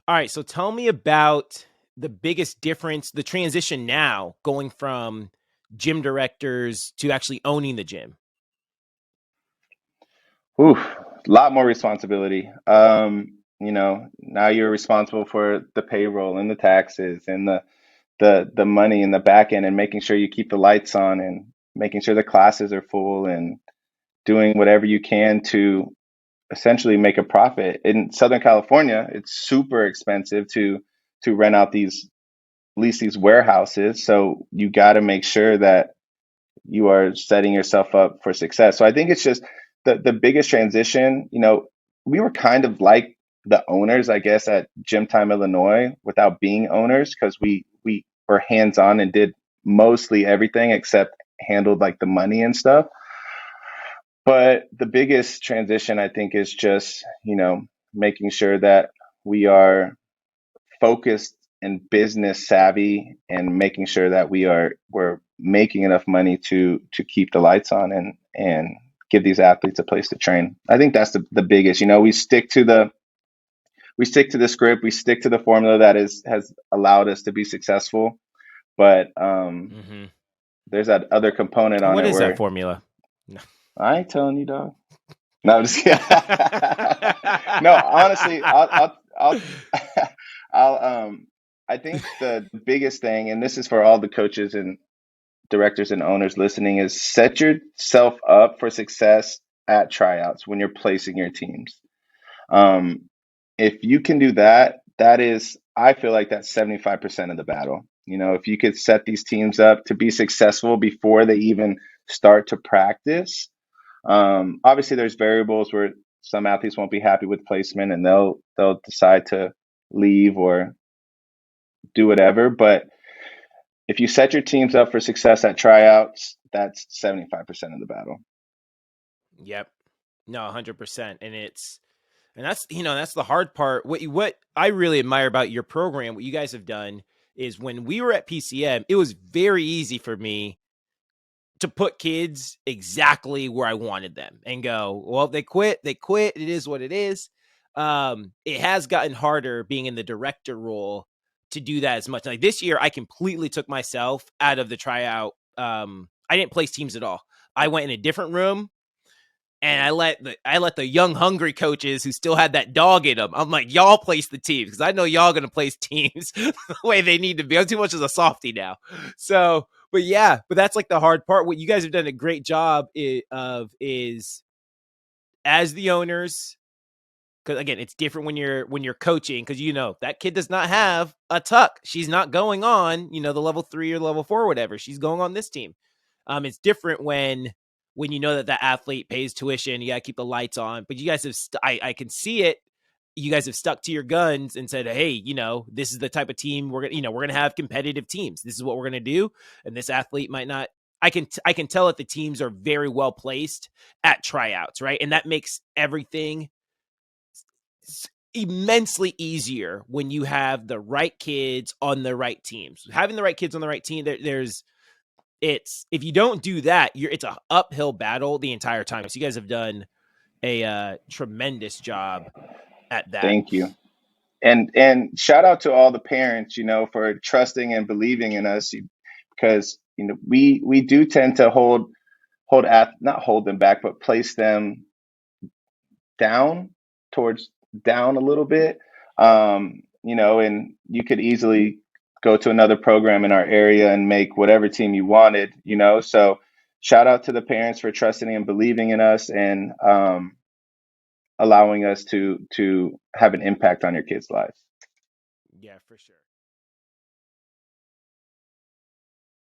All right, so tell me about the biggest difference, the transition now going from gym directors to actually owning the gym. Oof, a lot more responsibility. Now you're responsible for the payroll and the taxes and the money in the back end and making sure you keep the lights on and making sure the classes are full and doing whatever you can to essentially make a profit. In Southern California, it's super expensive to rent out these lease these warehouses. So you got to make sure that you are setting yourself up for success. So I think it's just the biggest transition. We were kind of like the owners, I guess, at Gym Time Illinois without being owners because we were hands on and did mostly everything except handled like the money and stuff. But the biggest transition I think is just, making sure that we are focused and business savvy and making sure that we're making enough money to keep the lights on and give these athletes a place to train. I think that's the biggest. We stick to the script, we stick to the formula that is has allowed us to be successful. But Hmm. there's that other component on What it is that where formula? No. I ain't telling you, dog. No, I'm just kidding. No, honestly, I'll I'll I think the biggest thing, and this is for all the coaches and directors and owners listening, is set yourself up for success at tryouts when you're placing your teams. Um, if you can do that, I feel like that's 75% of the battle. If you could set these teams up to be successful before they even start to practice. Obviously, there's variables where some athletes won't be happy with placement and they'll decide to leave or do whatever. But if you set your teams up for success at tryouts, that's 75% of the battle. Yep. No, 100%. And that's the hard part. What I really admire about your program, what you guys have done is when we were at PCM, it was very easy for me to put kids exactly where I wanted them and go, well, they quit. It is what it is. It has gotten harder being in the director role to do that as much. Like this year, I completely took myself out of the tryout. I didn't place teams at all. I went in a different room and I let the young hungry coaches who still had that dog in them. I'm like, y'all place the teams because I know y'all gonna place teams the way they need to be. I'm too much as a softie now. So, but yeah, but that's like the hard part. What you guys have done a great job of is as the owners, because again, it's different when you're coaching because that kid does not have a tuck. She's not going on the level 3 or level 4 or whatever. She's going on this team. It's different when you know that that athlete pays tuition. You got to keep the lights on. But you guys have I can see it. You guys have stuck to your guns and said, hey, this is the type of team we're gonna have competitive teams. This is what we're gonna do, and this athlete might not. I can tell that the teams are very well placed at tryouts, right? And that makes everything immensely easier when you have the right kids on the right teams. Having the right kids on the right team, there's it's if you don't do that, it's a uphill battle the entire time. So you guys have done a tremendous job at that. Thank you. And shout out to all the parents, for trusting and believing in us because we do tend to not hold them back, but place them down towards down a little bit. And you could easily go to another program in our area and make whatever team you wanted. So shout out to the parents for trusting and believing in us and allowing us to have an impact on your kids' lives. Yeah, for sure.